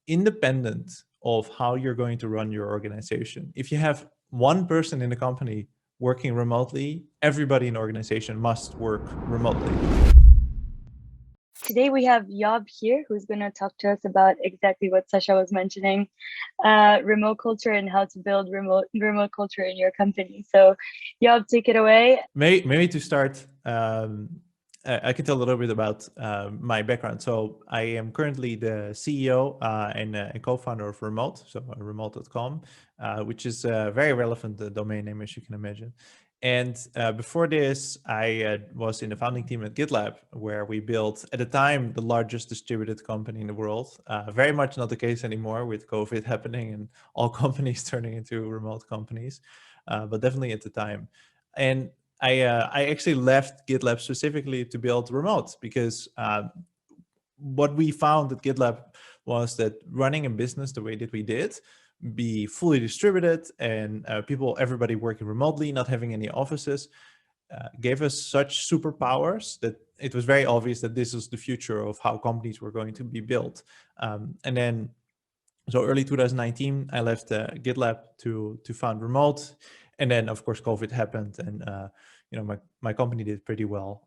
independent of how you're going to run your organization. If you have one person in the company working remotely, everybody in the organization must work remotely. Today we have Job here, who's going to talk to us about exactly what Sasha was mentioning, remote culture and how to build remote culture in your company. So Job, take it away. Maybe to start, I can tell a little bit about my background. So I am currently the CEO and co-founder of Remote, so remote.com, which is a very relevant domain name, as you can imagine. And before this, I was in the founding team at GitLab, where we built, at the time, the largest distributed company in the world. Very much not the case anymore with COVID happening and all companies turning into remote companies, but definitely at the time. And I actually left GitLab specifically to build Remote because what we found at GitLab was that running a business the way that we did, be fully distributed and everybody working remotely, not having any offices, gave us such superpowers that it was very obvious that this was the future of how companies were going to be built. So early 2019, I left GitLab to found Remote. And then, of course, COVID happened and my company did pretty well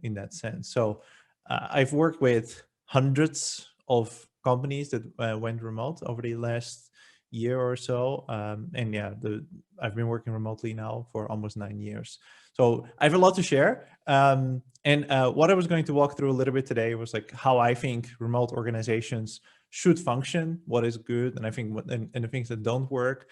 in that sense. So I've worked with hundreds of companies that went remote over the last year or so. I've been working remotely now for almost 9 years. So I have a lot to share. What I was going to walk through a little bit today was like how I think remote organizations should function, what is good, and I think and the things that don't work.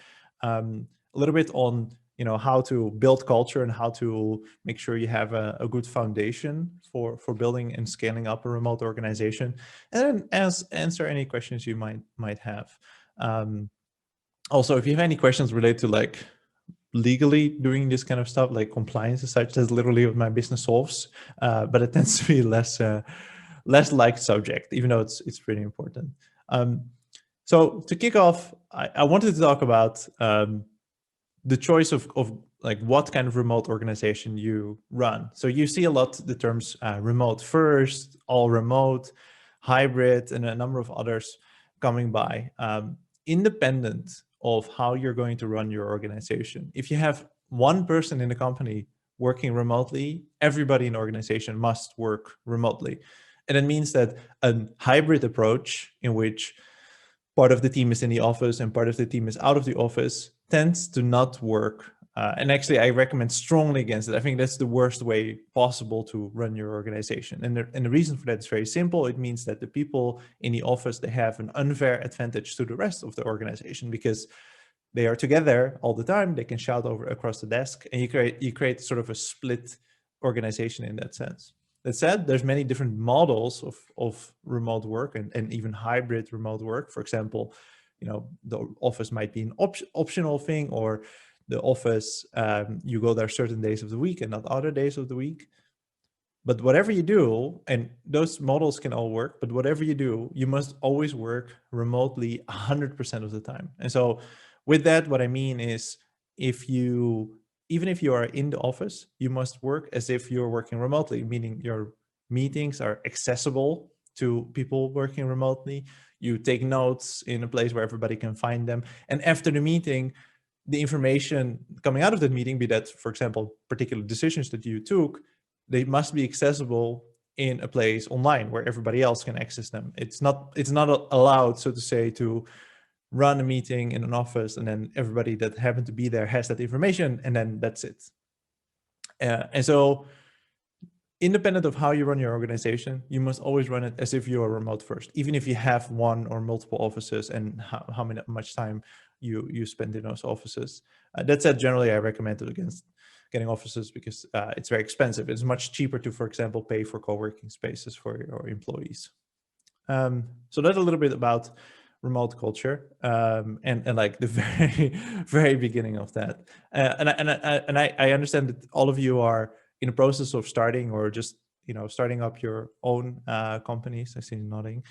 A little bit on how to build culture and how to make sure you have a good foundation for building and scaling up a remote organization, and then answer any questions you might have. Also, if you have any questions related to like legally doing this kind of stuff, like compliance and such, that's literally what my business solves, but it tends to be less liked subject, even though it's pretty important. So to kick off, I wanted to talk about the choice of like what kind of remote organization you run. So you see a lot the terms remote first, all remote, hybrid, and a number of others coming by. Independent of how you're going to run your organization. If you have one person in the company working remotely, everybody in the organization must work remotely. And it means that a hybrid approach in which part of the team is in the office and part of the team is out of the office tends to not work. And actually, I recommend strongly against it. I think that's the worst way possible to run your organization. And the reason for that is very simple. It means that the people in the office, they have an unfair advantage to the rest of the organization because they are together all the time. They can shout across the desk, and you create sort of a split organization in that sense. That said, there's many different models of remote work and even hybrid remote work. For example, the office might be an optional thing, or the office, you go there certain days of the week and not other days of the week. But whatever you do, and those models can all work, but whatever you do, you must always work remotely 100% of the time. And so with that, what I mean is even if you are in the office, you must work as if you're working remotely, meaning your meetings are accessible to people working remotely. You take notes in a place where everybody can find them. And after the meeting, the information coming out of that meeting, be that, for example, particular decisions that you took, they must be accessible in a place online where everybody else can access them. It's not allowed, so to say, to run a meeting in an office and then everybody that happened to be there has that information and then that's it. And so independent of how you run your organization, you must always run it as if you are remote first, even if you have one or multiple offices and how much time you spend in those offices. That said, generally, I recommend it against getting offices because it's very expensive. It's much cheaper to, for example, pay for co-working spaces for your employees. So that's a little bit about remote culture and like the very beginning of that. I understand that all of you are in the process of starting or just starting up your own companies. I see you nodding.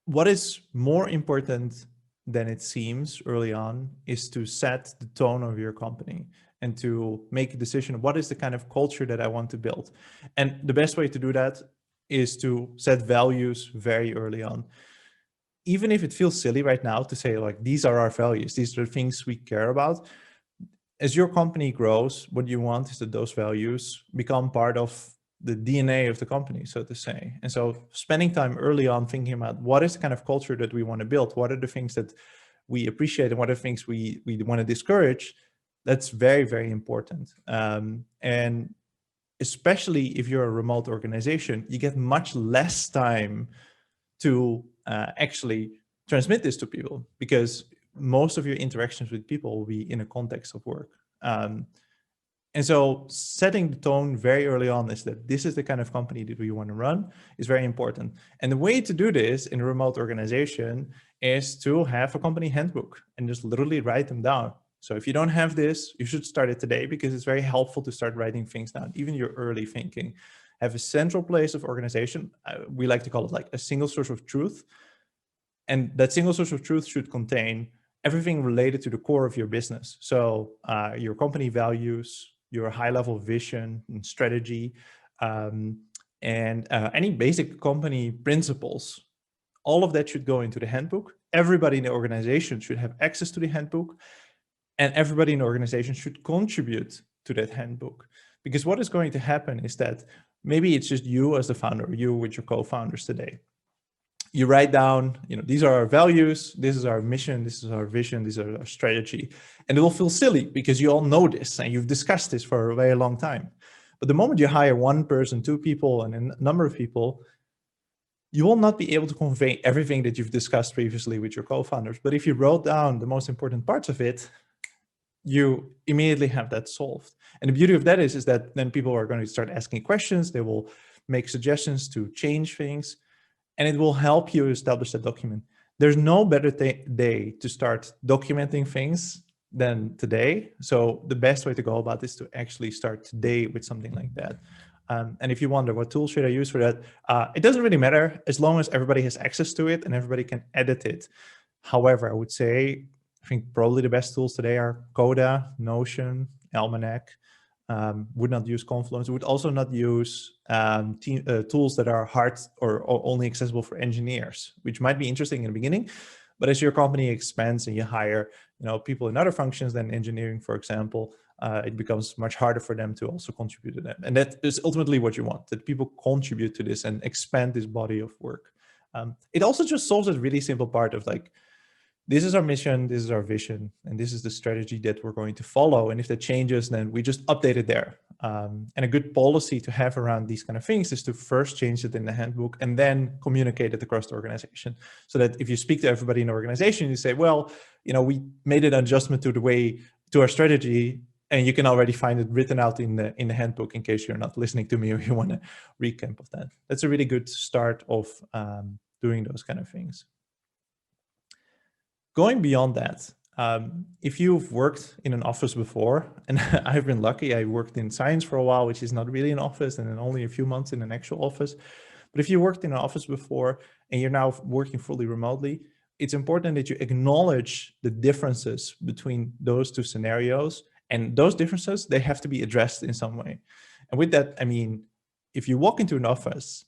What is more important than it seems early on is to set the tone of your company and to make a decision. What is the kind of culture that I want to build? And the best way to do that is to set values very early on. Even if it feels silly right now to say like, these are our values, these are the things we care about. As your company grows, what you want is that those values become part of the DNA of the company, so to say. And so spending time early on thinking about what is the kind of culture that we want to build, what are the things that we appreciate and what are the things we want to discourage, that's very, very important. And especially if you're a remote organization, you get much less time to actually transmit this to people, because most of your interactions with people will be in a context of work. And so setting the tone very early on is that this is the kind of company that we want to run is very important. And the way to do this in a remote organization is to have a company handbook and just literally write them down. So if you don't have this, you should start it today, because it's very helpful to start writing things down, even your early thinking. Have a central place of organization. We like to call it like a single source of truth. And that single source of truth should contain everything related to the core of your business. So your company values, your high-level vision and strategy, and any basic company principles. All of that should go into the handbook. Everybody in the organization should have access to the handbook, and everybody in the organization should contribute to that handbook. Because what is going to happen is that maybe it's just you as the founder, you with your co-founders today. You write down, these are our values, this is our mission, this is our vision, this is our strategy. And it will feel silly because you all know this and you've discussed this for a very long time. But the moment you hire one person, two people, and a number of people, you will not be able to convey everything that you've discussed previously with your co-founders. But if you wrote down the most important parts of it, you immediately have that solved. And the beauty of that is that then people are going to start asking questions. They will make suggestions to change things, and it will help you establish that document. There's no better day to start documenting things than today. So the best way to go about this is to actually start today with something like that. And if you wonder what tool should I use for that, it doesn't really matter as long as everybody has access to it and everybody can edit it. However, I would say, I think probably the best tools today are Coda, Notion, Almanac. Would not use Confluence, would also not use tools that are hard or only accessible for engineers, which might be interesting in the beginning. But as your company expands and you hire people in other functions than engineering, for example, it becomes much harder for them to also contribute to them. And that is ultimately what you want, that people contribute to this and expand this body of work. It also just solves a really simple part of like, this is our mission, this is our vision, and this is the strategy that we're going to follow. And if that changes, then we just update it there. And a good policy to have around these kind of things is to first change it in the handbook and then communicate it across the organization. So that if you speak to everybody in the organization, you say, well, we made an adjustment to our strategy, and you can already find it written out in the handbook in case you're not listening to me or you want to recap of that. That's a really good start of doing those kind of things. Going beyond that, if you've worked in an office before, and I've been lucky, I worked in science for a while, which is not really an office, and then only a few months in an actual office. But if you worked in an office before and you're now working fully remotely, it's important that you acknowledge the differences between those two scenarios. And those differences, they have to be addressed in some way. And with that, I mean, if you walk into an office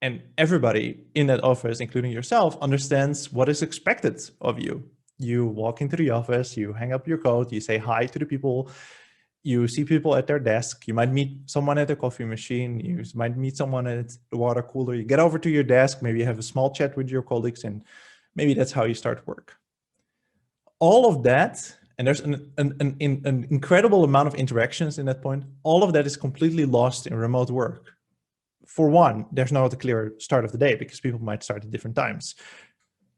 and everybody in that office, including yourself, understands what is expected of you. You walk into the office, you hang up your coat, you say hi to the people, you see people at their desk, you might meet someone at the coffee machine, you might meet someone at the water cooler, you get over to your desk, maybe you have a small chat with your colleagues, and maybe that's how you start work. All of that, and there's an incredible amount of interactions in that point, all of that is completely lost in remote work. For one, there's not a clear start of the day because people might start at different times.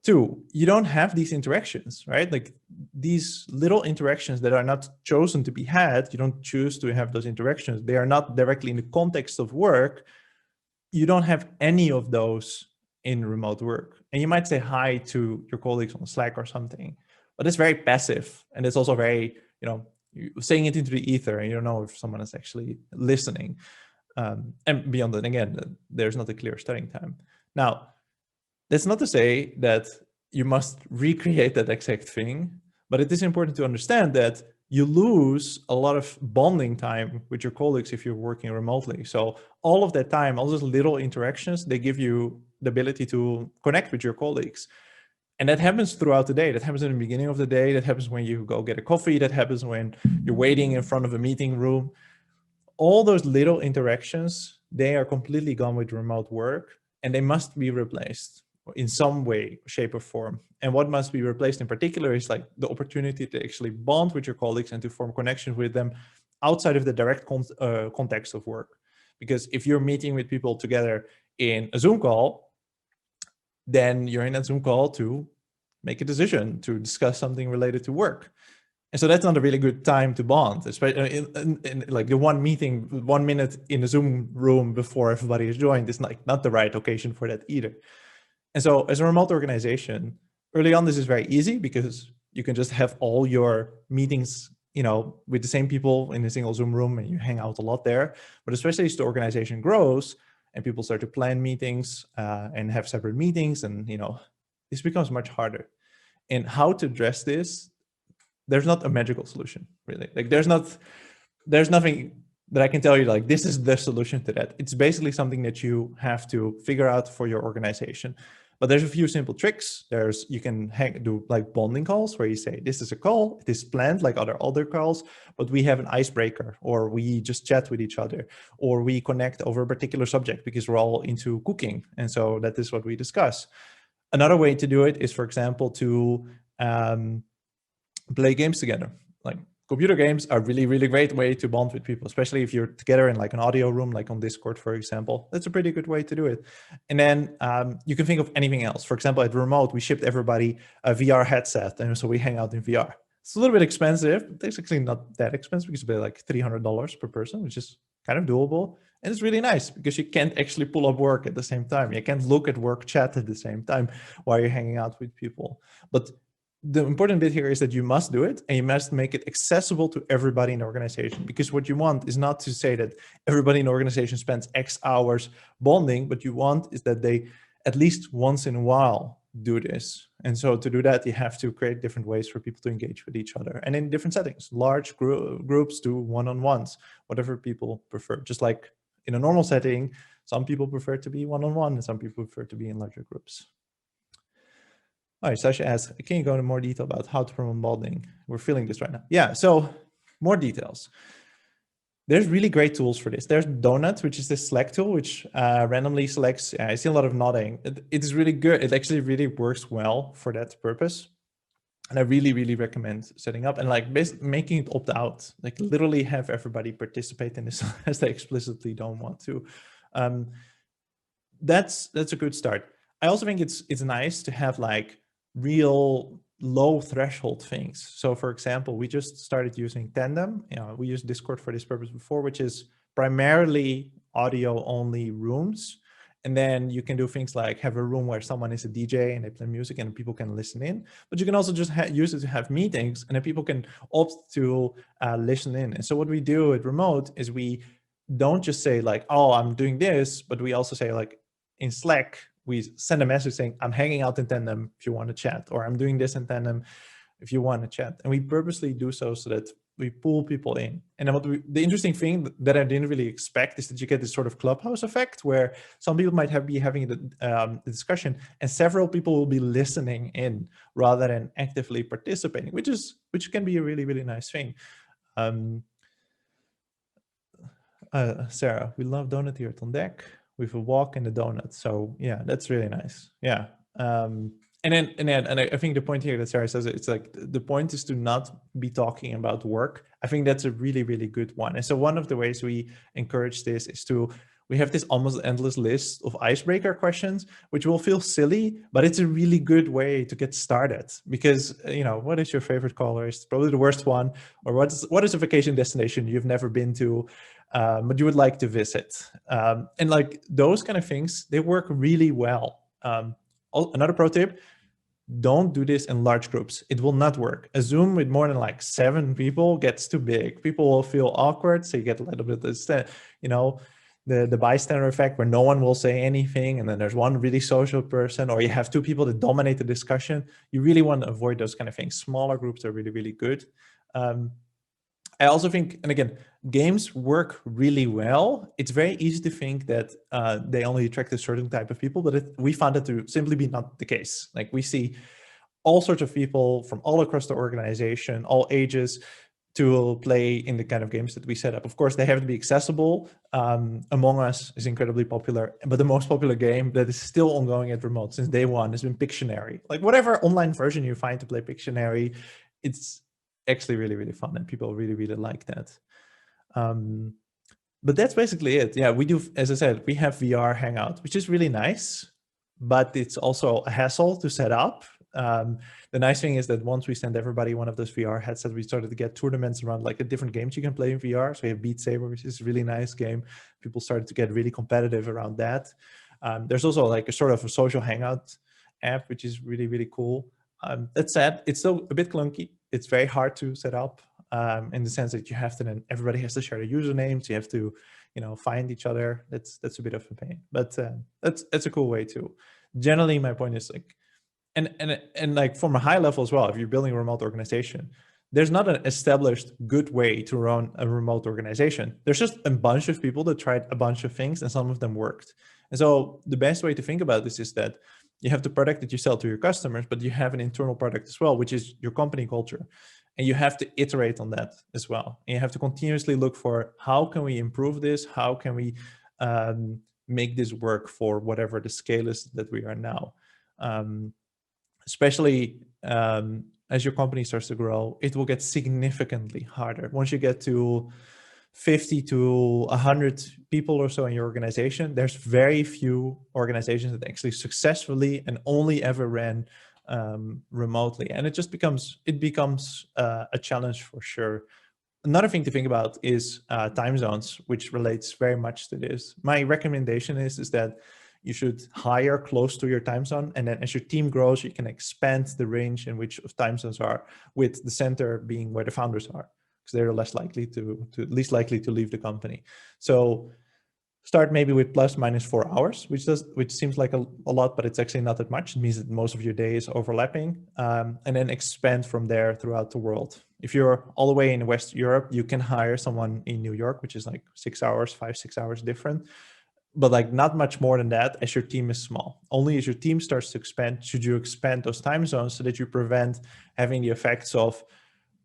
Two, you don't have these interactions, right? Like these little interactions that are not chosen to be had, you don't choose to have those interactions. They are not directly in the context of work. You don't have any of those in remote work. And you might say hi to your colleagues on Slack or something, but it's very passive. And it's also very, saying it into the ether, and you don't know if someone is actually listening. And beyond that, again, there's not a clear starting time. Now, that's not to say that you must recreate that exact thing, but it is important to understand that you lose a lot of bonding time with your colleagues if you're working remotely. So all of that time, all those little interactions, they give you the ability to connect with your colleagues. And that happens throughout the day. That happens in the beginning of the day. That happens when you go get a coffee. That happens when you're waiting in front of a meeting room. All those little interactions, they are completely gone with remote work, and they must be replaced in some way, shape, or form. And what must be replaced in particular is like the opportunity to actually bond with your colleagues and to form connections with them outside of the direct context of work. Because if you're meeting with people together in a Zoom call, then you're in that Zoom call to make a decision, to discuss something related to work. And so that's not a really good time to bond, especially in like the one meeting, 1 minute in the Zoom room before everybody is joined is not the right occasion for that either. And so as a remote organization, early on, this is very easy because you can just have all your meetings, with the same people in a single Zoom room, and you hang out a lot there. But especially as the organization grows and people start to plan meetings and have separate meetings, and, this becomes much harder. And how to address this, there's not a magical solution, really. Like there's nothing that I can tell you like this is the solution to that. It's basically something that you have to figure out for your organization. But there's a few simple tricks. You can do like bonding calls where you say, this is a call, it is planned like other calls, but we have an icebreaker, or we just chat with each other, or we connect over a particular subject because we're all into cooking. And so that is what we discuss. Another way to do it is, for example, to play games together. Like computer games are really, really great way to bond with people, especially if you're together in like an audio room, like on Discord, for example. That's a pretty good way to do it. And then you can think of anything else. For example, at Remote, we shipped everybody a VR headset, and so we hang out in VR. It's a little bit expensive, but it's actually not that expensive because it's like $300 per person, which is kind of doable. And it's really nice because you can't actually pull up work at the same time. You can't look at work chat at the same time while you're hanging out with people. But the important bit here is that you must do it, and you must make it accessible to everybody in the organization, because what you want is not to say that everybody in the organization spends X hours bonding, but you want is that they at least once in a while do this. And so to do that, you have to create different ways for people to engage with each other, and in different settings. Large groups do one-on-ones, whatever people prefer. Just like in a normal setting, some people prefer to be one-on-one and some people prefer to be in larger groups. All right, Sasha asks, can you go into more detail about how to promote bonding? We're feeling this right now. Yeah, so more details. There's really great tools for this. There's Donut, which is this Slack tool, which randomly selects, I see a lot of nodding. It is really good. It actually really works well for that purpose. And I really, really recommend setting up and like making it opt out, like literally have everybody participate in this as they explicitly don't want to. That's a good start. I also think it's nice to have like real low threshold things. So for example, we just started using Tandem. We used Discord for this purpose before, which is primarily audio only rooms. And then you can do things like have a room where someone is a DJ and they play music and people can listen in. But you can also just use it to have meetings, and then people can opt to listen in. And so what we do at Remote is we don't just say like, oh, I'm doing this, but we also say like in Slack, we send a message saying, I'm hanging out in Tandem if you want to chat, or I'm doing this in Tandem if you want to chat. And we purposely do so that we pull people in. And then the interesting thing that I didn't really expect is that you get this sort of Clubhouse effect where some people might be having the discussion and several people will be listening in rather than actively participating, which can be a really, really nice thing. Sarah, we love Donut here on deck with a walk and a donut. So yeah, that's really nice. Yeah. And I think the point here that Sarah says, it's like the point is to not be talking about work. I think that's a really, really good one. And so one of the ways we encourage this is we have this almost endless list of icebreaker questions, which will feel silly, but it's a really good way to get started. Because, what is your favorite color? It's probably the worst one. Or what is a vacation destination you've never been to, but you would like to visit? And like those kind of things, they work really well. Another pro tip, don't do this in large groups. It will not work. A Zoom with more than like 7 people gets too big. People will feel awkward. So you get a little bit of, the bystander effect where no one will say anything. And then there's one really social person, or you have 2 people that dominate the discussion. You really want to avoid those kind of things. Smaller groups are really, really good. I also think, and again, games work really well. It's very easy to think that they only attract a certain type of people, but we found it to simply be not the case. Like we see all sorts of people from all across the organization, all ages, to play in the kind of games that we set up. Of course, they have to be accessible. Among Us is incredibly popular, but the most popular game that is still ongoing at Remote since day one has been Pictionary. Like whatever online version you find to play Pictionary, it's actually really, really fun, and people really, really like that. But that's basically it. Yeah, we do, as I said, we have VR Hangout, which is really nice, but it's also a hassle to set up. The nice thing is that once we send everybody one of those VR headsets, we started to get tournaments around like the different games you can play in VR. So we have Beat Saber, which is a really nice game. People started to get really competitive around that. There's also like a sort of a social hangout app, which is really, really cool. That said, it's still a bit clunky. It's very hard to set up in the sense that you have to then, everybody has to share their usernames. You have to, find each other. That's a bit of a pain, but that's a cool way too. Generally, my point is like, and like from a high level as well, if you're building a remote organization, there's not an established good way to run a remote organization. There's just a bunch of people that tried a bunch of things and some of them worked. And so the best way to think about this is that you have the product that you sell to your customers, but you have an internal product as well, which is your company culture. And you have to iterate on that as well. And you have to continuously look for how can we improve this? How can we make this work for whatever the scale is that we are now? Especially as your company starts to grow, it will get significantly harder. Once you get to 50 to 100 people or so in your organization, there's very few organizations that actually successfully and only ever ran remotely. And it just becomes a challenge for sure. Another thing to think about is time zones, which relates very much to this. My recommendation is that you should hire close to your time zone. And then as your team grows, you can expand the range in which of time zones are, with the center being where the founders are, because they're least likely to leave the company. So start maybe with plus minus 4 hours, which seems like a lot, but it's actually not that much. It means that most of your day is overlapping, and then expand from there throughout the world. If you're all the way in West Europe, you can hire someone in New York, which is like 6 hours, 5-6 hours different. But like not much more than that as your team is small. Only as your team starts to expand, should you expand those time zones so that you prevent having the effects of,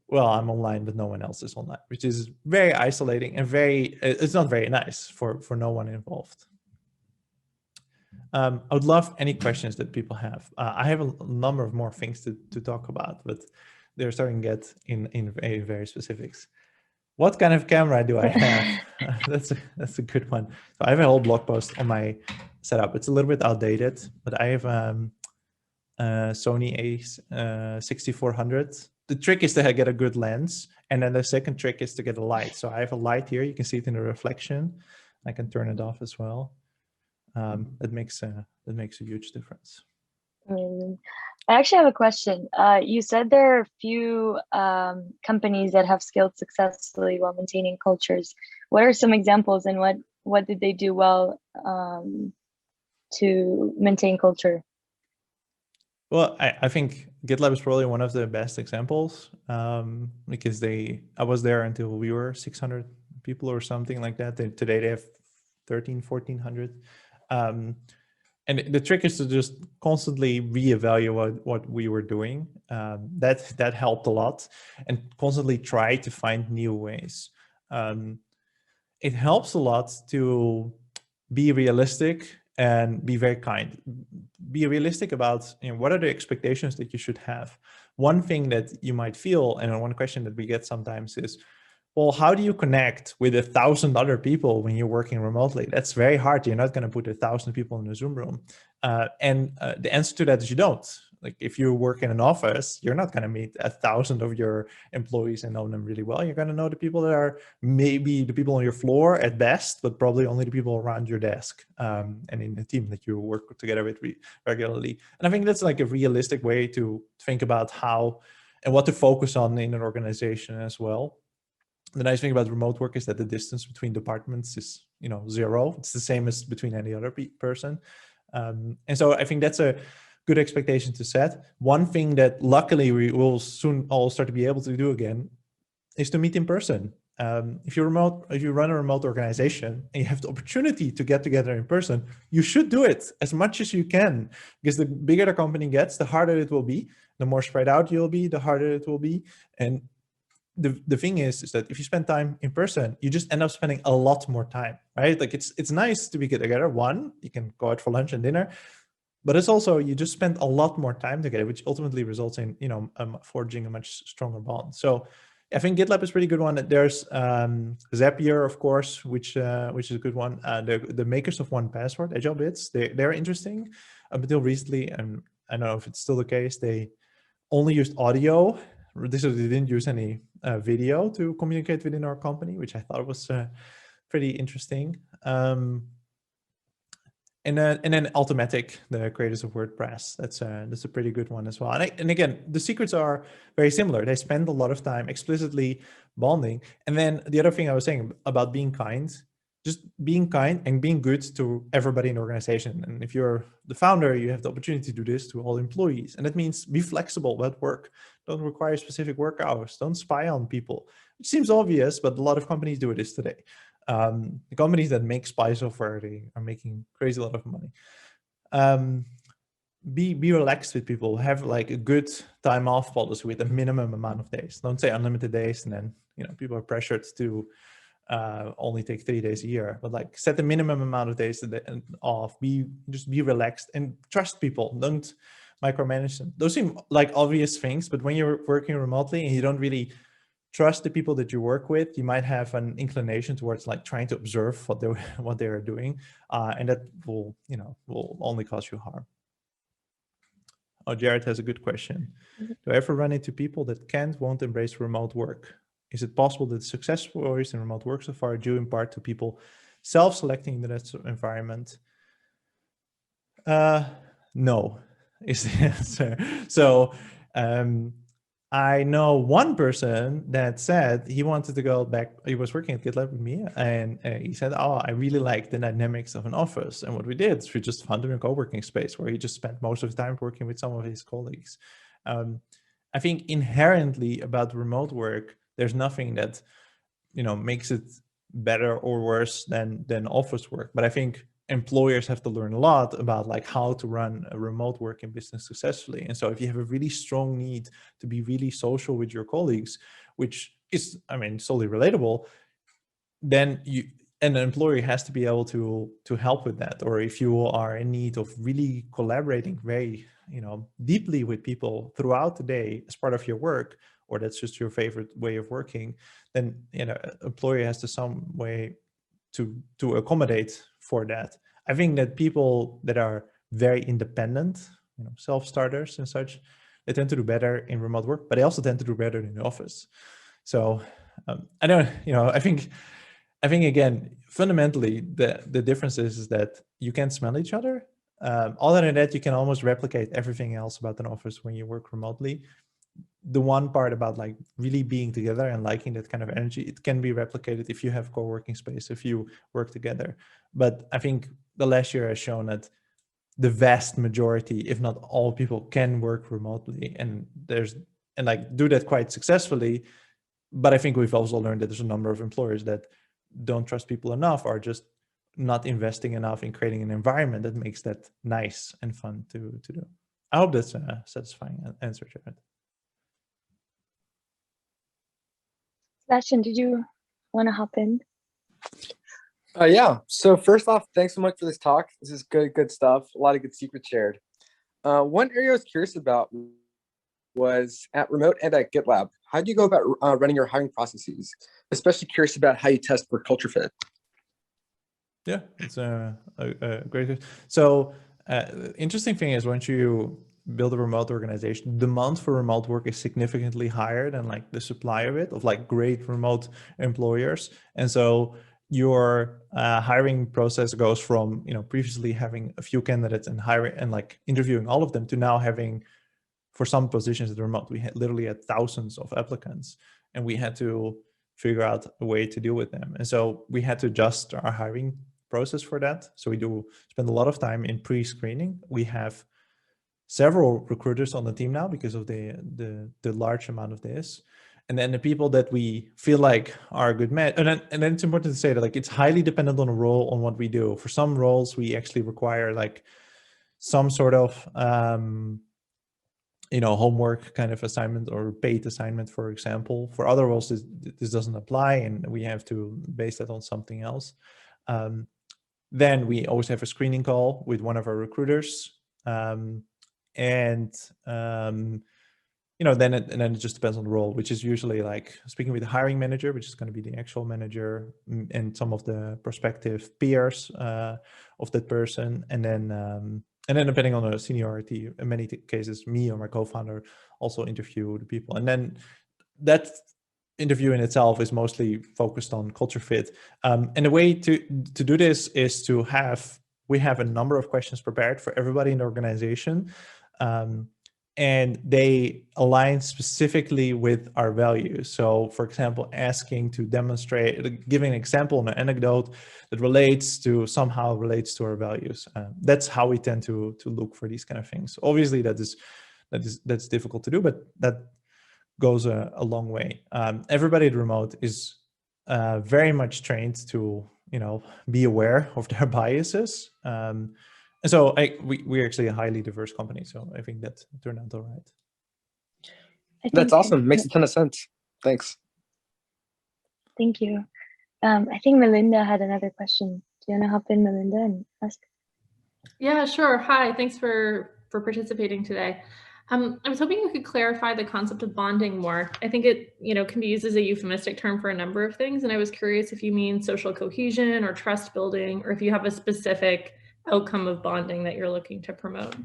well, I'm online, but no one else is online, which is very isolating and it's not very nice for no one involved. I would love any questions that people have. I have a number of more things to talk about, but they're starting to get in very specifics. What kind of camera do I have? That's a good one. So I have a whole blog post on my setup. It's a little bit outdated, but I have Sony A6400. The trick is to get a good lens, and then the second trick is to get a light. So I have a light here. You can see it in the reflection. I can turn it off as well. That makes a huge difference. I actually have a question. You said there are a few companies that have scaled successfully while maintaining cultures. What are some examples, and what did they do well to maintain culture? Well, I think GitLab is probably one of the best examples, because I was there until we were 600 people or something like that. Today they have 1,400. And the trick is to just constantly reevaluate what we were doing. That helped a lot, and constantly try to find new ways. It helps a lot to be realistic and be very kind. Be realistic about what are the expectations that you should have. One thing that you might feel, and one question that we get sometimes is, well, how do you connect with 1,000 other people when you're working remotely? That's very hard. You're not going to put 1,000 people in a Zoom room. And the answer to that is you don't. Like if you work in an office, you're not going to meet 1,000 of your employees and know them really well. You're going to know the people that are maybe the people on your floor at best, but probably only the people around your desk and in the team that you work together with regularly. And I think that's like a realistic way to think about how and what to focus on in an organization as well. The nice thing about remote work is that the distance between departments is, 0. It's the same as between any other person. And so I think that's a good expectation to set. One thing that luckily we will soon all start to be able to do again is to meet in person. If you run a remote organization and you have the opportunity to get together in person, you should do it as much as you can, because the bigger the company gets, the harder it will be. The more spread out you'll be, the harder it will be. And the thing is that if you spend time in person, you just end up spending a lot more time, right? Like it's nice to be together. One, you can go out for lunch and dinner, but it's also, you just spend a lot more time together, which ultimately results in, forging a much stronger bond. So I think GitLab is a pretty good one. There's Zapier, of course, which is a good one. The makers of 1Password, Agile Bits, they're interesting. Up until recently, and I don't know if it's still the case, they only used audio. They didn't use any video to communicate within our company, which I thought was pretty interesting. And then Automatic, the creators of WordPress, that's a pretty good one as well. And again, the secrets are very similar. They spend a lot of time explicitly bonding. And then the other thing I was saying about being kind, just being kind and being good to everybody in the organization. And if you're the founder, you have the opportunity to do this to all employees. And that means be flexible about work. Don't require specific work hours. Don't spy on people. It seems obvious, but a lot of companies do this today. The companies that make spy software, they are making crazy lot of money. Be relaxed with people. Have like a good time off policy with a minimum amount of days. Don't say unlimited days, and then people are pressured to only take 3 days a year. But like set a minimum amount of days off. Just be relaxed and trust people. Don't micromanage them. Those seem like obvious things, but when you're working remotely and you don't really trust the people that you work with, you might have an inclination towards like trying to observe what they are doing, and that will only cause you harm. Oh, Jared has a good question. Do I ever run into people that won't embrace remote work? Is it possible that success stories in remote work so far are due in part to people self-selecting the environment? No, is the answer. So I know one person that said he wanted to go back. He was working at GitLab with me, and he said, "Oh, I really like the dynamics of an office." And what we did is we just found him a co-working space where he just spent most of the time working with some of his colleagues. I think inherently about remote work, there's nothing that makes it better or worse than office work. But I think employers have to learn a lot about like how to run a remote working business successfully. And so if you have a really strong need to be really social with your colleagues, which is, solely relatable, then an employer has to be able to help with that. Or if you are in need of really collaborating very, deeply with people throughout the day as part of your work, or that's just your favorite way of working, then employer has to some way to accommodate for that. I think that people that are very independent, self-starters and such, they tend to do better in remote work, but they also tend to do better in the office. So I don't, I think again, fundamentally, the difference is that you can smell each other. Other than that, you can almost replicate everything else about an office when you work remotely. The one part about like really being together and liking that kind of energy, it can be replicated if you have co-working space, if you work together. But I think the last year has shown that the vast majority, if not all people, can work remotely and like do that quite successfully. But I think we've also learned that there's a number of employers that don't trust people enough, or just not investing enough in creating an environment that makes that nice and fun to do. I hope that's a satisfying answer, Jared. Sebastian, did you want to hop in? Yeah. So first off, thanks so much for this talk. This is good stuff. A lot of good secrets shared. One area I was curious about was at Remote and at GitLab. How do you go about running your hiring processes? Especially curious about how you test for culture fit. Yeah, it's a great question. So interesting thing is, once you build a remote organization, demand for remote work is significantly higher than like the supply of it, of like great remote employers. And so your hiring process goes from, previously having a few candidates and hiring and like interviewing all of them, to now having, for some positions at the remote, we literally had thousands of applicants, and we had to figure out a way to deal with them. And so we had to adjust our hiring process for that. So we do spend a lot of time in pre-screening. We have several recruiters on the team now because of the large amount of this. and then the people that we feel like are a good match. And then it's important to say that like it's highly dependent on the role, on what we do. For some roles, we actually require like some sort of homework kind of assignment or paid assignment, for example. For other roles, this doesn't apply, and we have to base that on something else. Then we always have a screening call with one of our recruiters, and then it just depends on the role, which is usually like speaking with the hiring manager, which is going to be the actual manager, and some of the prospective peers of that person, and then depending on the seniority, in many cases, me or my co-founder also interview the people, and then that interview in itself is mostly focused on culture fit. And the way to do this is we have a number of questions prepared for everybody in the organization. And they align specifically with our values. So for example, asking to demonstrate, giving an example and an anecdote that somehow relates to our values. That's how we tend to look for these kind of things. Obviously that's difficult to do, but that goes a long way. Everybody at Remote is very much trained to, be aware of their biases. And so we're actually a highly diverse company. So I think that turned out all right. That's awesome. Makes a ton of sense. Thanks. Thank you. I think Melinda had another question. Do you want to hop in, Melinda, and ask? Yeah, sure. Hi, thanks for participating today. I was hoping you could clarify the concept of bonding more. I think it, can be used as a euphemistic term for a number of things. And I was curious if you mean social cohesion or trust building, or if you have a specific outcome of bonding that you're looking to promote.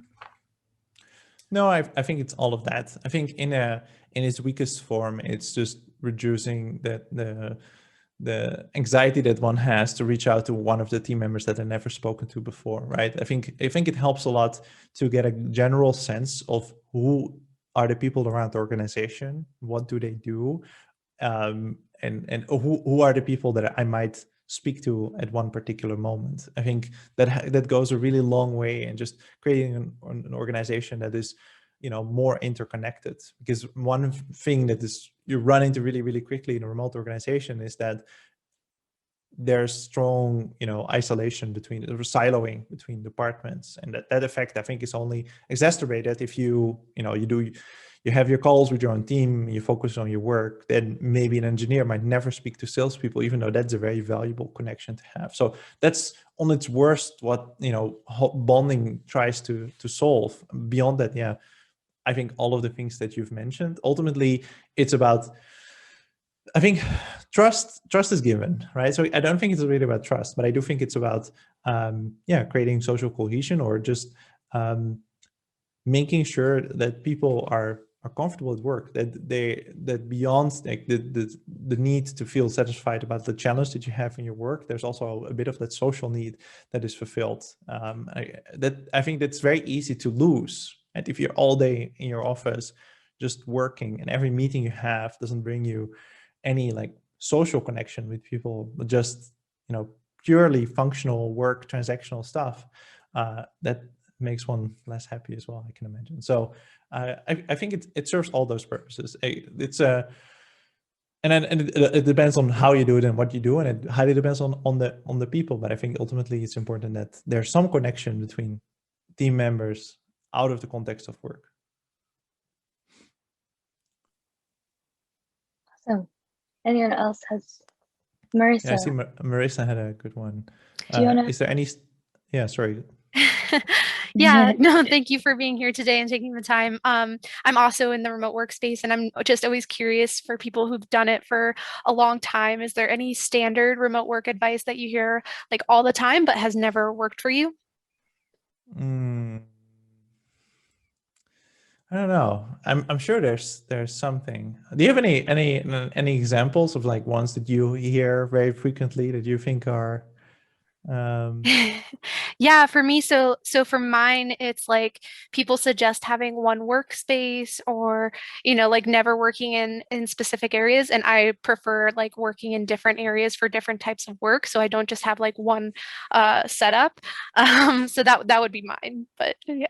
No, I think it's all of that. I think in its weakest form, it's just reducing the anxiety that one has to reach out to one of the team members that they've never spoken to before, right? I think it helps a lot to get a general sense of who are the people around the organization, what do they do, and who are the people that I might speak to at one particular moment. I think that goes a really long way in just creating an organization that is, more interconnected. Because one thing that is you run into really, really quickly in a remote organization is that there's strong, isolation siloing between departments, and that effect I think is only exacerbated if you have your calls with your own team, you focus on your work. Then maybe an engineer might never speak to salespeople, even though that's a very valuable connection to have. So that's on its worst what bonding tries to solve. Beyond that, yeah, I think all of the things that you've mentioned, ultimately it's about, I think trust is given, right? So I don't think it's really about trust, but I do think it's about creating social cohesion, or just making sure that people are comfortable at work, that beyond like the need to feel satisfied about the challenge that you have in your work, there's also a bit of that social need that is fulfilled. I think that's very easy to lose. And if you're all day in your office just working, and every meeting you have doesn't bring you any like social connection with people, but just purely functional work, transactional stuff, that makes one less happy as well, I can imagine. So I think it serves all those purposes. It's and it depends on how you do it and what you do, and it highly depends on the people. But I think ultimately it's important that there's some connection between team members out of the context of work. Awesome. Anyone else has? Marissa. Yeah, I see Marissa had a good one. Do you wanna... Is there any? Yeah, sorry. Yeah, no, thank you for being here today and taking the time. I'm also in the remote workspace, and I'm just always curious for people who've done it for a long time. Is there any standard remote work advice that you hear like all the time, but has never worked for you? I don't know. I'm sure there's something. Do you have any examples of like ones that you hear very frequently that you think are? Yeah, for me, so for mine, it's like people suggest having one workspace, or like never working in specific areas, and I prefer like working in different areas for different types of work, so I don't just have like one setup. So that would be mine. But yeah.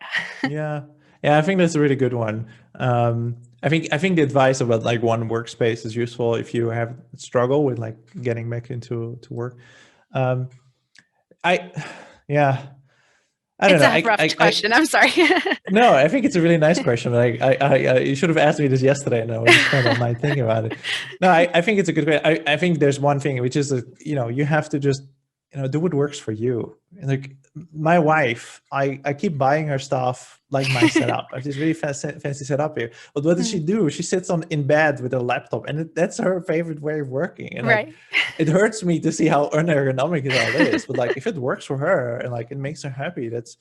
Yeah. Yeah, I think that's a really good one. I think the advice about like one workspace is useful if you have struggle with like getting back into work. Um, I yeah, I don't It's know. a rough question. I'm sorry. No, I think it's a really nice question. Like you should have asked me this yesterday, and I would have spent all night thinking about it. No, I think it's a good way. I think there's one thing, which is that, you have to just, do what works for you. Like my wife, I keep buying her stuff like my setup. I have this really fancy setup here. But what does she do? She sits in bed with her laptop, and that's her favorite way of working. And like, Right. it hurts me to see how unergonomic it all is. But like, if it works for her and like it makes her happy, that's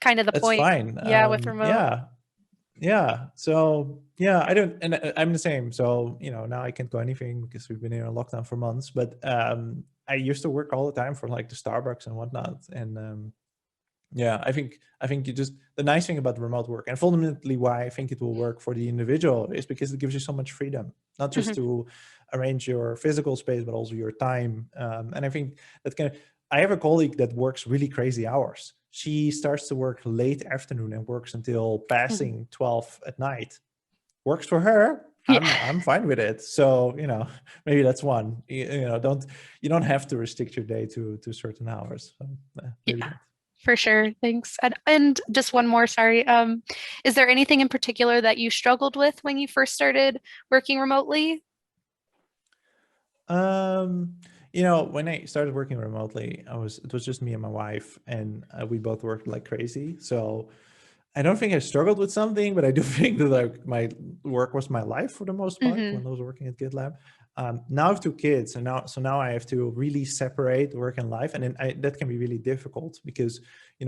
Kind of the that's point. fine. Yeah, with remote. Yeah. So yeah, I don't, and I'm the same. So now I can't go anything because we've been in a lockdown for months. But I used to work all the time for like the Starbucks and whatnot. And yeah, I think you just, the nice thing about remote work, and fundamentally why I think it will work for the individual, is because it gives you so much freedom, not just to arrange your physical space, but also your time. And I think I have a colleague that works really crazy hours. She starts to work late afternoon and works until passing 12 at night. Works for her. I'm fine with it. So maybe that's one. You don't have to restrict your day to certain hours. So, maybe that. For sure. Thanks. And just one more, sorry. Is there anything in particular that you struggled with when you first started working remotely? When I started working remotely, it was just me and my wife, and we both worked like crazy. So I don't think I struggled with something, but I do think that like my work was my life for the most part when I was working at GitLab. Now I have two kids, and now I have to really separate work and life, and then that can be really difficult because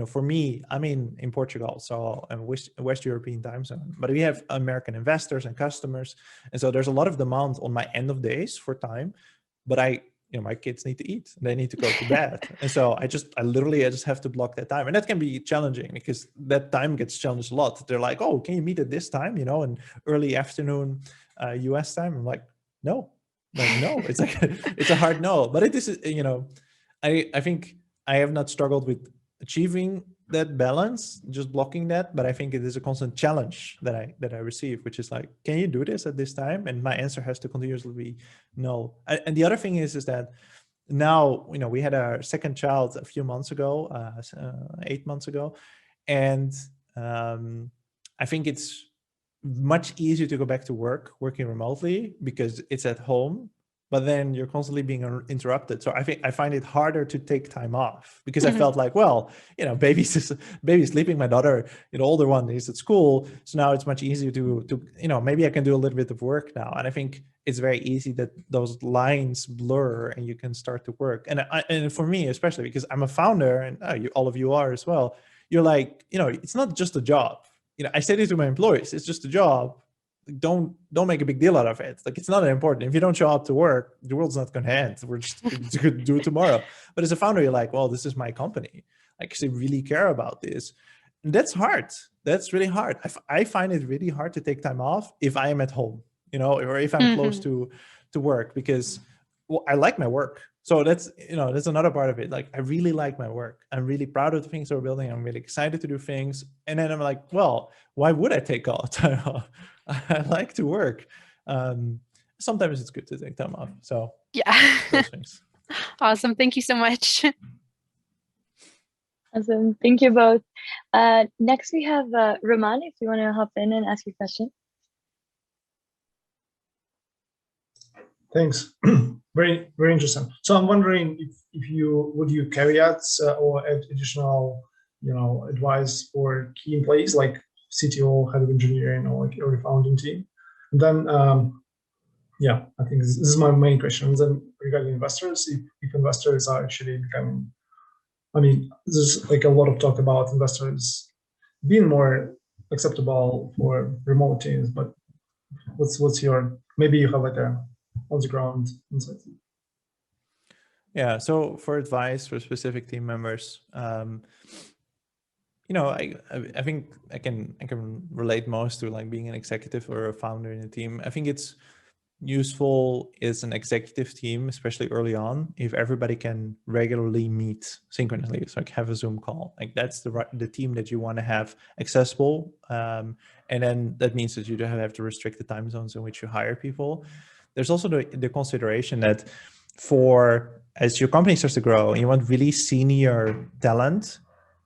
for me, I'm in Portugal, so I'm West European time zone, but we have American investors and customers, and so there's a lot of demand on my end of days for time, but my kids need to eat, they need to go to bed, and so I just have to block that time, and that can be challenging because that time gets challenged a lot. They're like, oh, can you meet at this time, in early afternoon US time? I'm like, no. Like, no, it's like it's a hard no. But it is, I think I have not struggled with achieving that balance, just blocking that. But I think it is a constant challenge that I receive, which is like, can you do this at this time? And my answer has to continuously be no. And the other thing is that now, we had our second child a few months ago, 8 months ago, and I think it's much easier to go back to working remotely because it's at home, but then you're constantly being interrupted. So I find it harder to take time off because I felt like, well, baby's sleeping, my daughter, the older one is at school. So now it's much easier to maybe I can do a little bit of work now. And I think it's very easy that those lines blur and you can start to work. And for me, especially because I'm a founder, and all of you are as well, you're like, it's not just a job. I say this to my employees, it's just a job. Don't make a big deal out of it. Like, it's not important. If you don't show up to work, the world's not going to end. We're just going to do it tomorrow. But as a founder, you're like, well, this is my company. I actually really care about this. And that's hard. That's really hard. I find it really hard to take time off if I am at home, or if I'm close to work, because I like my work. So that's another part of it. Like, I really like my work. I'm really proud of the things we're building. I'm really excited to do things. And then I'm like, well, why would I take all time off? I like to work. Sometimes it's good to take time off. So yeah, those things. Awesome. Thank you so much. Awesome. Thank you both. Next we have Roman, if you want to hop in and ask your question. Thanks. Very, very interesting. So I'm wondering if you would you caveats or add additional, advice for key employees like CTO, head of engineering, or like your founding team. And then, yeah, I think this is my main question. And then regarding investors, if investors are actually becoming, there's like a lot of talk about investors being more acceptable for remote teams, but what's your, maybe you have like a on the ground insight. Yeah. So for advice for specific team members, I think I can relate most to like being an executive or a founder in a team. I think it's useful is an executive team, especially early on, if everybody can regularly meet synchronously. So like have a Zoom call. Like that's the team that you want to have accessible. And then that means that you don't have to restrict the time zones in which you hire people. There's also the consideration that as your company starts to grow and you want really senior talent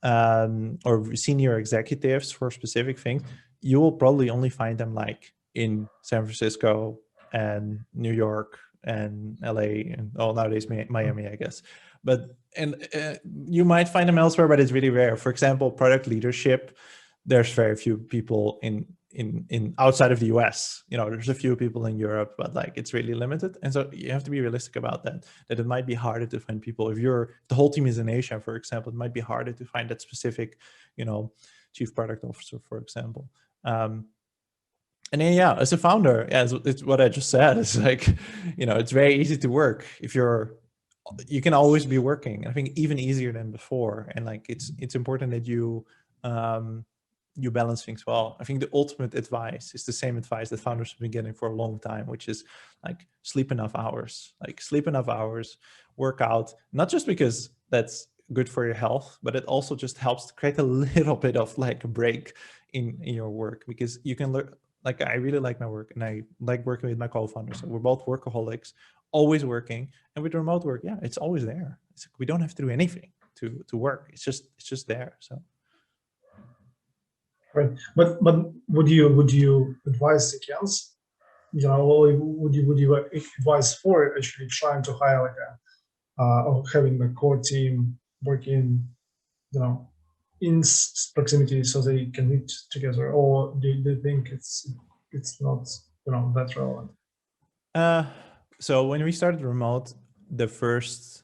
or senior executives for specific things, you will probably only find them like in San Francisco and New York and LA and nowadays Miami, I guess. But you might find them elsewhere, but it's really rare. For example, product leadership, there's very few people in outside of the US. There's a few people in Europe, but like it's really limited. And so you have to be realistic about that it might be harder to find people. If the whole team is in Asia, for example, it might be harder to find that specific, chief product officer, for example. And then, as a founder, it's what I just said. It's like, it's very easy to work if you can always be working. I think even easier than before. And like, it's important that you balance things well. I think the ultimate advice is the same advice that founders have been getting for a long time, which is like sleep enough hours, work out, not just because that's good for your health, but it also just helps to create a little bit of like a break in your work, because you can learn. Like, I really like my work and I like working with my co-founders. So we're both workaholics, always working. And with remote work, it's always there. It's like we don't have to do anything to work. It's just there. So. Right, but would you advise against, or would you advise for actually trying to hire like or having the core team working, in proximity so they can meet together, or do you think it's not that relevant? So when we started remote, the first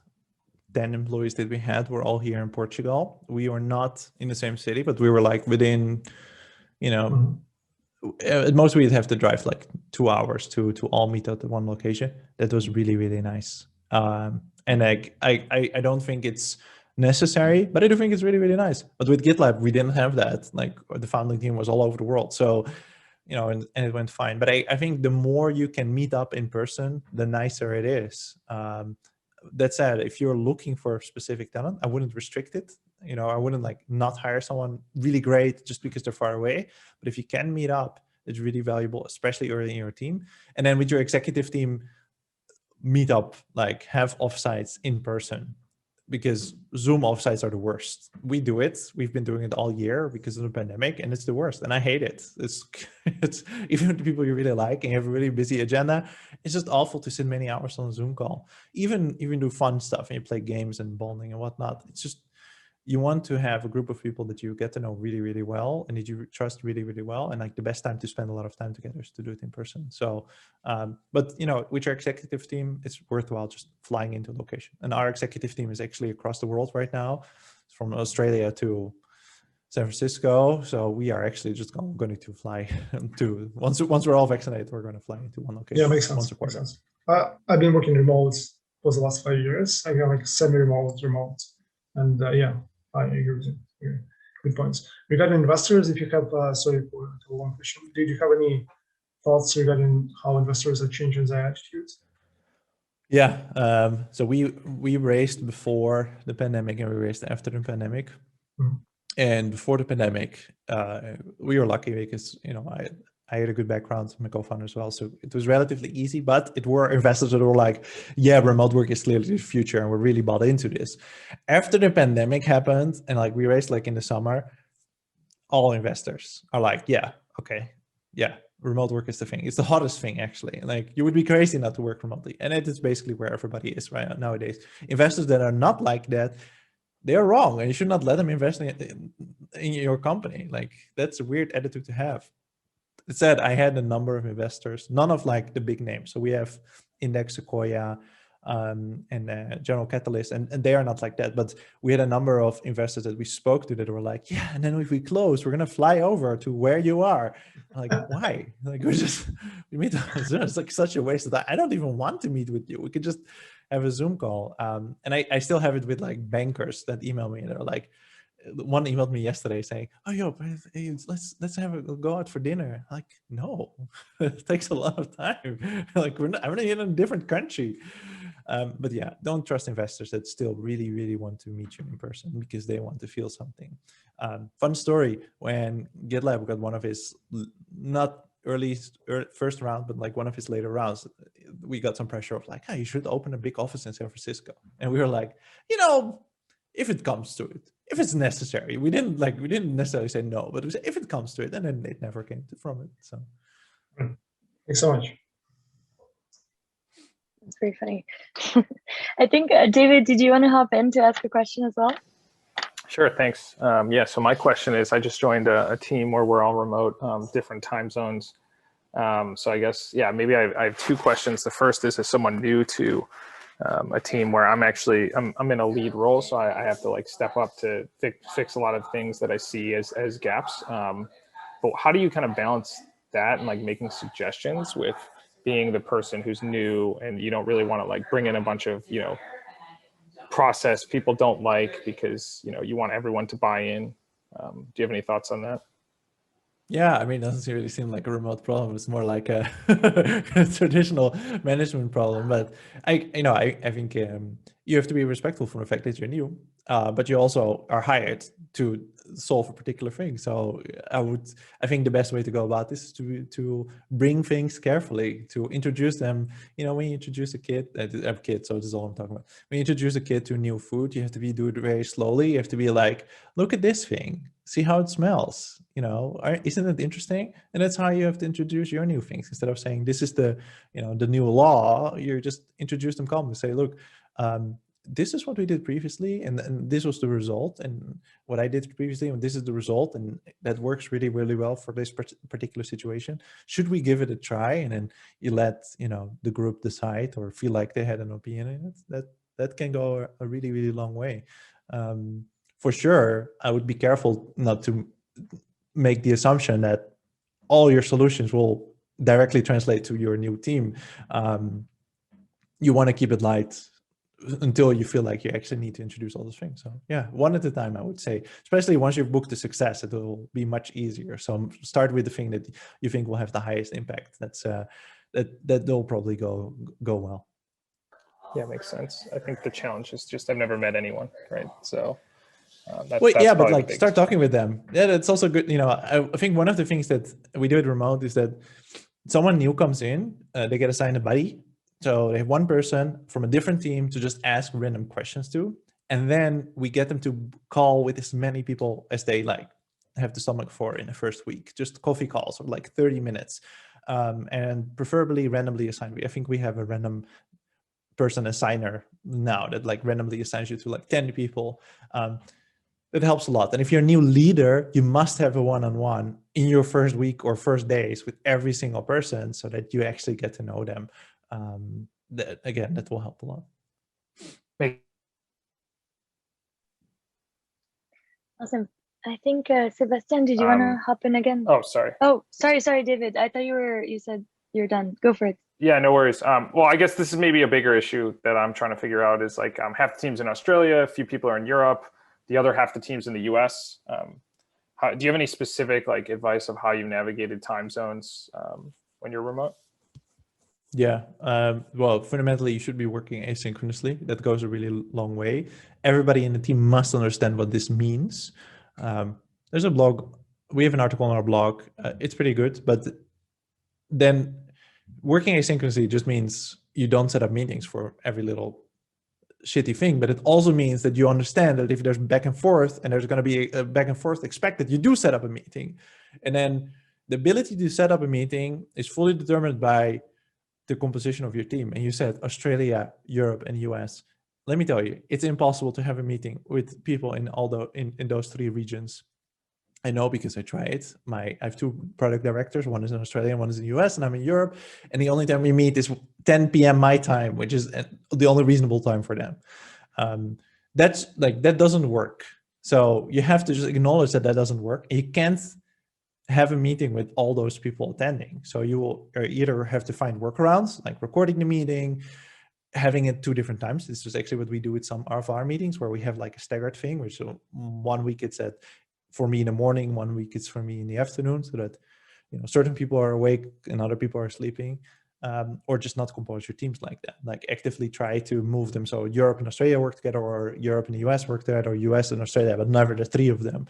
10 employees that we had were all here in Portugal. We were not in the same city, but we were like within, at most we'd have to drive like 2 hours to all meet at the one location. That was really, really nice. And like, I don't think it's necessary, but I do think it's really, really nice. But with GitLab, we didn't have that. Like the founding team was all over the world. So, and it went fine. But I think the more you can meet up in person, the nicer it is. That said, if you're looking for specific talent, I wouldn't restrict it. I wouldn't like not hire someone really great just because they're far away. But if you can meet up, it's really valuable, especially early in your team. And then with your executive team, meet up, like have offsites in person, because Zoom offsites are the worst. We do it. We've been doing it all year because of the pandemic, and it's the worst. And I hate it. It's even with the people you really like and you have a really busy agenda, it's just awful to sit many hours on a Zoom call. Even do fun stuff and you play games and bonding and whatnot. It's just, you want to have a group of people that you get to know really, really well and that you trust really, really well. And like the best time to spend a lot of time together is to do it in person. So, but with your executive team, it's worthwhile just flying into a location. And our executive team is actually across the world right now, from Australia to San Francisco. So we are actually just going to fly to, once we're all vaccinated, we're going to fly into one location. Yeah, makes sense. Makes sense. I've been working remote for the last 5 years. I got like semi-remote, and I agree with you. Good points. Regarding investors, if you have, sorry for one question, did you have any thoughts regarding how investors are changing their attitudes? Yeah, so we raised before the pandemic and we raised after the pandemic. Mm-hmm. And before the pandemic, we were lucky because, I had a good background with my co-founder as well. So it was relatively easy, but it were investors that were like, yeah, remote work is clearly the future. And we're really bought into this. After the pandemic happened and like we raised like in the summer, all investors are like, yeah, okay. Yeah, remote work is the thing. It's the hottest thing actually. Like you would be crazy not to work remotely. And it is basically where everybody is right nowadays. Investors that are not like that, they're wrong. And you should not let them invest in your company. Like that's a weird attitude to have. It said I had a number of investors, none of like the big names. So we have Index, Sequoia, and General Catalyst, and they are not like that. But we had a number of investors that we spoke to that were like, yeah, and then if we close, we're gonna fly over to where you are. Like, why? Like we meet on Zoom. It's like such a waste of time. I don't even want to meet with you. We could just have a Zoom call. And I still have it with like bankers that email me and they're like, one emailed me yesterday saying, "Oh, yo, let's have a go out for dinner." Like, no, it takes a lot of time. Like, I'm not in a different country. But yeah, don't trust investors that still really want to meet you in person because they want to feel something. Fun story: when GitLab got one of his not first round, but like one of his later rounds, we got some pressure of like, "Hey, you should open a big office in San Francisco," and we were like, if it comes to it, if it's necessary. We didn't necessarily say no, but we said if it comes to it, and then it never came from it. So thanks so much. It's very funny. I think David, did you want to hop in to ask a question as well? Sure, thanks. Yeah, so my question is, I just joined a team where we're all remote, different time zones. So I guess, yeah, maybe I have two questions. The first is, as someone new to a team where I'm in a lead role, so I have to like step up to fix a lot of things that I see as gaps. But how do you kind of balance that and like making suggestions with being the person who's new and you don't really want to like bring in a bunch of, process people don't like because, you want everyone to buy in. Do you have any thoughts on that? yeah, I mean, it doesn't really seem like a remote problem. It's more like a traditional management problem. But I think you have to be respectful for the fact that you're new, but you also are hired to solve a particular thing. So I think the best way to go about this is to bring things carefully, to introduce them. When you introduce a kid, so this is all I'm talking about. When you introduce a kid to new food, you have to do it very slowly. You have to be like, look at this thing. See how it smells, isn't it interesting? And that's how you have to introduce your new things. Instead of saying, this is the new law, you just introduce them calmly. Say, look, this is what we did previously, and this was the result. And what I did previously, and this is the result. And that works really, really well for this particular situation. Should we give it a try? And then you let, the group decide or feel like they had an opinion in it. That can go a really, really long way. For sure, I would be careful not to make the assumption that all your solutions will directly translate to your new team. You want to keep it light until you feel like you actually need to introduce all those things. So yeah, one at a time, I would say, especially once you've booked the success, it will be much easier. So start with the thing that you think will have the highest impact. That will probably go well. Yeah, makes sense. I think the challenge is just I've never met anyone, right? So that's yeah, but like start start talking with them. Yeah, that's also good. I think one of the things that we do at remote is that someone new comes in, they get assigned a buddy. So they have one person from a different team to just ask random questions to, and then we get them to call with as many people as they like have the stomach for in the first week. Just coffee calls of like 30 minutes, and preferably randomly assigned. I think we have a random person assigner now that like randomly assigns you to like 10 people. It helps a lot. And if you're a new leader, you must have a one-on-one in your first week or first days with every single person so that you actually get to know them. That will help a lot. Awesome. I think Sebastian, did you want to hop in again? Oh, sorry. Oh, sorry, David. I thought you said you're done. Go for it. Yeah, no worries. Well, I guess this is maybe a bigger issue that I'm trying to figure out is like half the teams in Australia, a few people are in Europe, the other half the teams in the US. Do you have any specific like advice of how you navigated time zones when you're remote? Yeah, well, fundamentally, you should be working asynchronously. That goes a really long way. Everybody in the team must understand what this means. There's a blog. We have an article on our blog. It's pretty good, but then working asynchronously just means you don't set up meetings for every little shitty thing, but it also means that you understand that if there's back and forth and there's going to be a back and forth expected, you do set up a meeting. And then the ability to set up a meeting is fully determined by the composition of your team. And you said Australia, Europe, and US. Let me tell you, it's impossible to have a meeting with people in in those three regions. I know because I tried. I have two product directors. One is in Australia, and one is in the US, and I'm in Europe. And the only time we meet is 10 p.m. my time, which is the only reasonable time for them. That doesn't work. So you have to just acknowledge that doesn't work. You can't have a meeting with all those people attending. So you will either have to find workarounds, like recording the meeting, having it 2 different times. This is actually what we do with some of our meetings, where we have like a staggered thing, which one week it's for me in the morning, one week it's for me in the afternoon, so that certain people are awake and other people are sleeping. Or just not compose your teams like that. Like actively try to move them so Europe and Australia work together, or Europe and the US work together, or US and Australia, but never the 3 of them.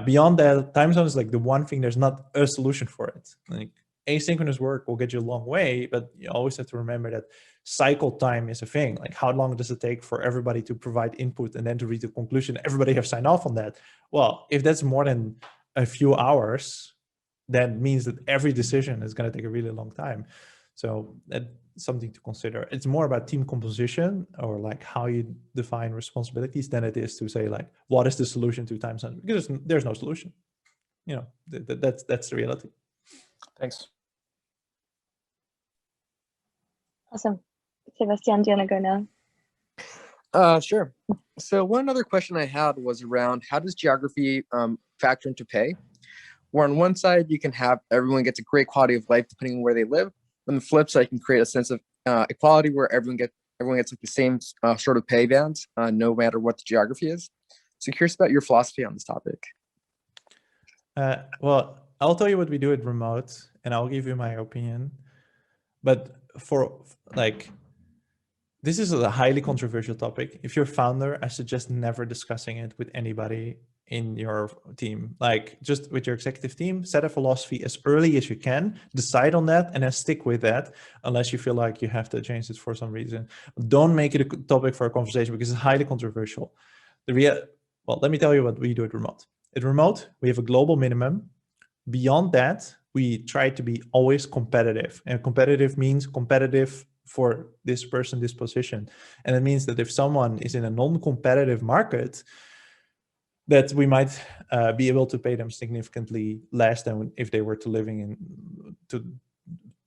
Beyond that, time zone is like the one thing. There's not a solution for it. Like asynchronous work will get you a long way, but you always have to remember that cycle time is a thing. Like how long does it take for everybody to provide input and then to reach the conclusion? Everybody have signed off on that. Well, if that's more than a few hours, that means that every decision is going to take a really long time. So that's something to consider. It's more about team composition, or like how you define responsibilities, than it is to say like, what is the solution to time zone? Because there's no solution. That's the reality. Thanks. Awesome. Sebastian, do you want to go now? Sure. So one other question I had was around, how does geography factor into pay? Where on one side you can have everyone gets a great quality of life depending on where they live. On the flip side, you can create a sense of equality where everyone gets like the same sort of pay bands, no matter what the geography is. So curious about your philosophy on this topic. Well, I'll tell you what we do at Remote, and I'll give you my opinion. But for like, this is a highly controversial topic. If you're a founder, I suggest never discussing it with anybody in your team. Like just with your executive team, set a philosophy as early as you can, decide on that, and then stick with that unless you feel like you have to change it for some reason. Don't make it a topic for a conversation because it's highly controversial. Well, let me tell you what we do at Remote. At Remote, we have a global minimum. Beyond that, we try to be always competitive, and competitive means competitive for this person, this position. And it means that if someone is in a non-competitive market, that we might be able to pay them significantly less than if they were to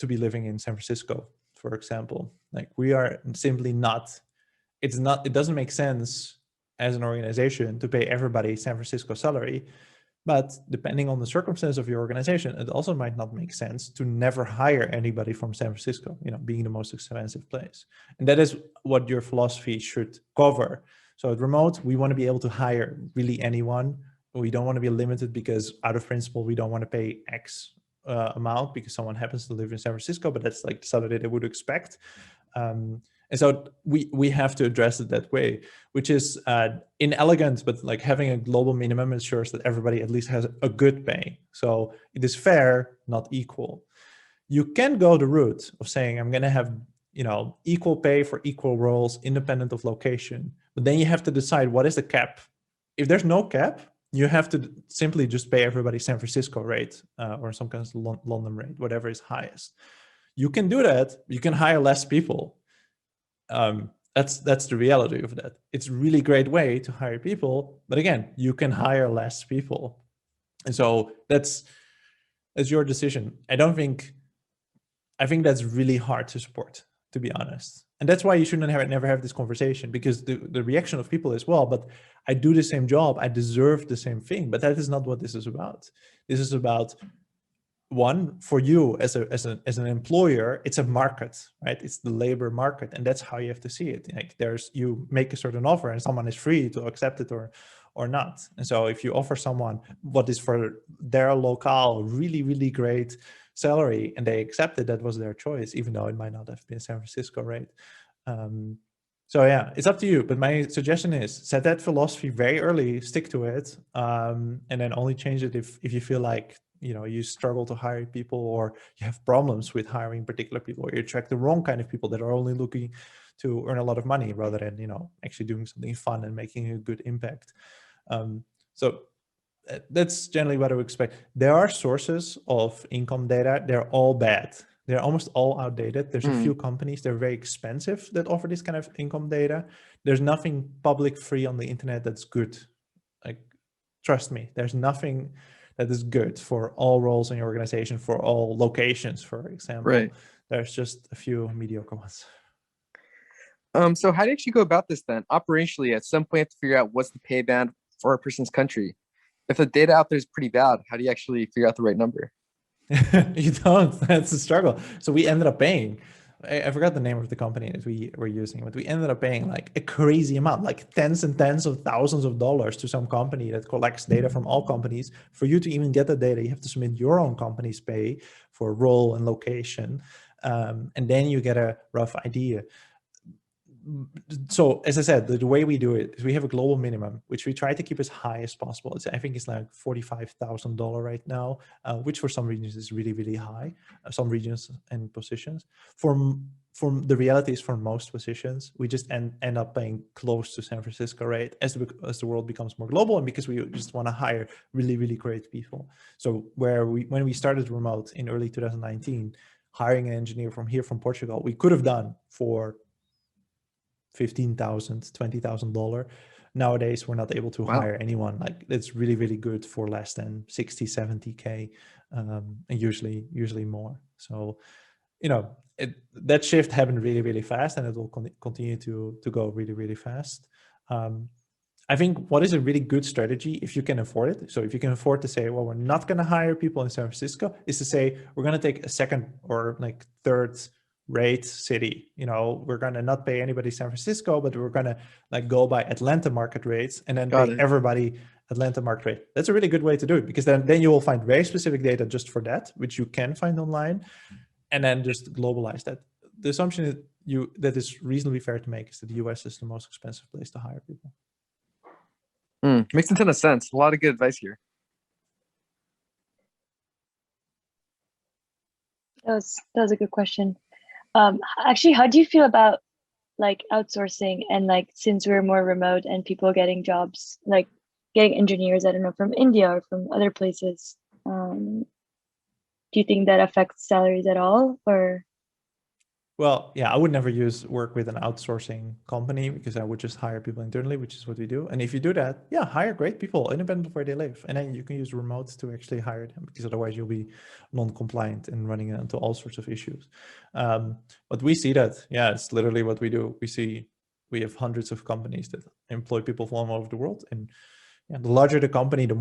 be living in San Francisco, for example. Like we are simply not. It doesn't make sense as an organization to pay everybody San Francisco salary. But depending on the circumstance of your organization, it also might not make sense to never hire anybody from San Francisco, being the most expensive place. And that is what your philosophy should cover. So at Remote, we want to be able to hire really anyone. We don't want to be limited because out of principle, we don't want to pay X amount because someone happens to live in San Francisco, but that's like the salary they would expect. And so we have to address it that way, which is inelegant, but like having a global minimum ensures that everybody at least has a good pay. So it is fair, not equal. You can go the route of saying, I'm going to have equal pay for equal roles, independent of location. But then you have to decide what is the cap. If there's no cap, you have to simply just pay everybody San Francisco rate or some kind of London rate, whatever is highest. You can do that. You can hire less people. That's the reality of that. It's a really great way to hire people, but again, you can hire less people, and so that's your decision. I think that's really hard to support, to be honest, and that's why you shouldn't never have this conversation, because the reaction of people is, well, but I do the same job, I deserve the same thing. But that is not what this is about. This is about, one, for you as an employer, it's a market, right? It's the labor market, and that's how you have to see it. Like you make a certain offer, and someone is free to accept it or not. And so if you offer someone what is for their locale really, really great salary, and they accept it, that was their choice, even though it might not have been San Francisco rate. So yeah, it's up to you. But my suggestion is set that philosophy very early, stick to it, and then only change it if you feel like you struggle to hire people, or you have problems with hiring particular people, or you attract the wrong kind of people that are only looking to earn a lot of money rather than actually doing something fun and making a good impact. So that's generally what I would expect. There are sources of income data. They're all bad. They're almost all outdated. There's a few companies, they're very expensive, that offer this kind of income data. There's nothing public free on the internet that's good. Like, trust me, there's nothing that is good for all roles in your organization, for all locations, for example. Right. There's just a few mediocre ones. So how do you actually go about this then? Operationally, at some point, you have to figure out what's the pay band for a person's country. If the data out there is pretty bad, how do you actually figure out the right number? You don't. That's a struggle. So we ended up paying. I forgot the name of the company that we were using, but we ended up paying like a crazy amount, like tens and tens of thousands of dollars to some company that collects data from all companies. For you to even get the data, you have to submit your own company's pay for role and location. And then you get a rough idea. So as I said, the way we do it is we have a global minimum, which we try to keep as high as possible. I think it's like $45,000 right now, which for some regions is really, really high. Some regions and positions. For the reality is for most positions, we just end up paying close to San Francisco rate as the world becomes more global, and because we just want to hire really, really great people. So when we started remote in early 2019, hiring an engineer from Portugal, we could have done for $15,000, $20,000. Nowadays, we're not able to hire anyone. Like it's really, really good for less than 60, 70K, and usually more. So, that shift happened really, really fast, and it will continue to go really, really fast. I think what is a really good strategy, if you can afford it, so if you can afford to say, well, we're not going to hire people in San Francisco, is to say, we're going to take a second or like third rate city. We're going to not pay anybody San Francisco, but we're going to like go by Atlanta market rates and then pay everybody Atlanta market rate. That's a really good way to do it, because then you will find very specific data just for that, which you can find online, and then just globalize that. The assumption that is reasonably fair to make is that the US is the most expensive place to hire people. Makes a ton of sense. A lot of good advice here. That was a good question. Actually, how do you feel about like outsourcing, and like since we're more remote and people getting jobs, like getting engineers, I don't know, from India or from other places? Do you think that affects salaries at all, or? Well, yeah, I would never work with an outsourcing company, because I would just hire people internally, which is what we do. And if you do that, yeah, hire great people independent of where they live. And then you can use remote to actually hire them, because otherwise you'll be non-compliant and running into all sorts of issues. But we see that, yeah, it's literally what we do. We have hundreds of companies that employ people from all over the world. And yeah, the larger the company, the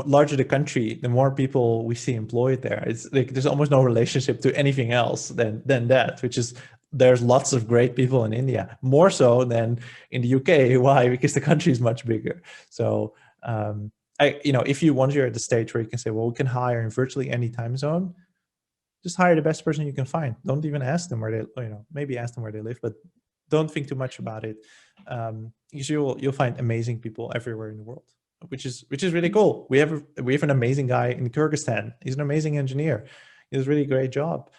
larger the country, the more people we see employed there. It's like there's almost no relationship to anything else than that, which is there's lots of great people in India, more so than in the UK. Why? Because the country is much bigger. So if once you're at the stage where you can say, well, we can hire in virtually any time zone, just hire the best person you can find. Don't even ask them where they, maybe ask them where they live, but don't think too much about it. Because you'll find amazing people everywhere in the world, which is really cool. We have an amazing guy in Kyrgyzstan. He's an amazing engineer. He does a really great job.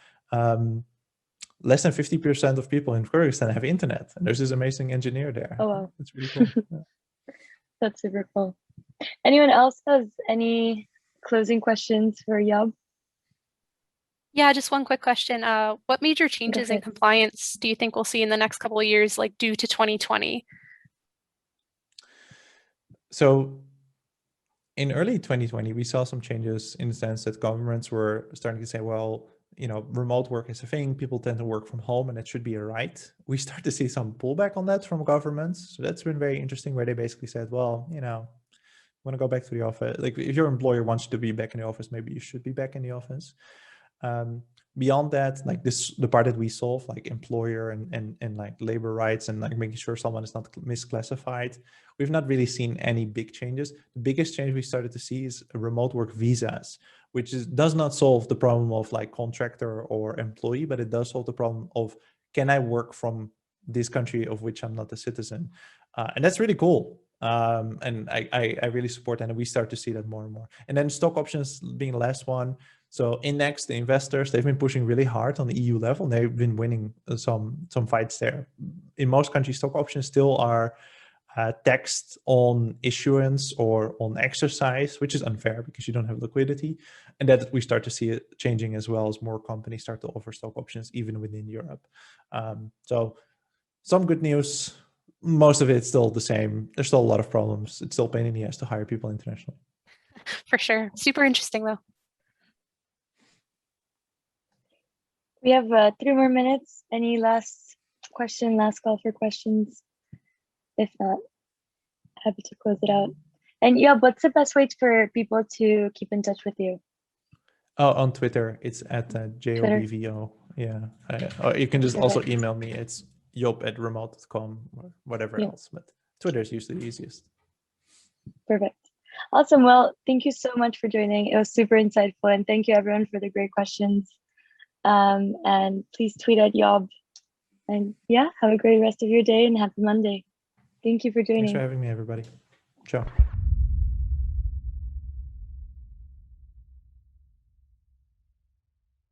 Less than 50% of people in Kyrgyzstan have internet, and there's this amazing engineer there. Oh wow, it's really cool. Yeah. That's super cool. Anyone else has any closing questions for Yob? Yeah, just one quick question. What major changes in compliance do you think we'll see in the next couple of years, like due to 2020? So in early 2020, we saw some changes in the sense that governments were starting to say, well, remote work is a thing. People tend to work from home, and it should be a right. We start to see some pullback on that from governments. So that's been very interesting, where they basically said, well, want to go back to the office. Like if your employer wants you to be back in the office, maybe you should be back in the office. Beyond that, like the part that we solve, like employer and like labor rights and like making sure someone is not misclassified, we've not really seen any big changes. The biggest change we started to see is remote work visas, which does not solve the problem of like contractor or employee, but it does solve the problem of, can I work from this country of which I'm not a citizen? And that's really cool. And I really support that, and we start to see that more and more. And then stock options being the last one. So Index, the investors, they've been pushing really hard on the EU level, and they've been winning some fights there. In most countries, stock options still are taxed on issuance or on exercise, which is unfair because you don't have liquidity. And that we start to see it changing as well, as more companies start to offer stock options even within Europe. So some good news. Most of it's still the same. There's still a lot of problems. It's still a pain in the ass to hire people internationally. For sure. Super interesting though. We have 3 more minutes. Any last question, last call for questions? If not, happy to close it out. And yeah, what's the best way for people to keep in touch with you? Oh, on Twitter, it's at JOBVO. Yeah. Or you can just also Perfect. email me. It's job@remote.com or whatever Yeah. else, but Twitter is usually the easiest. Perfect. Awesome. Well, thank you so much for joining. It was super insightful, and thank you everyone for the great questions. And please tweet at Yob. And yeah, have a great rest of your day and happy Monday. Thank you for joining. Thanks for having me, everybody. Ciao.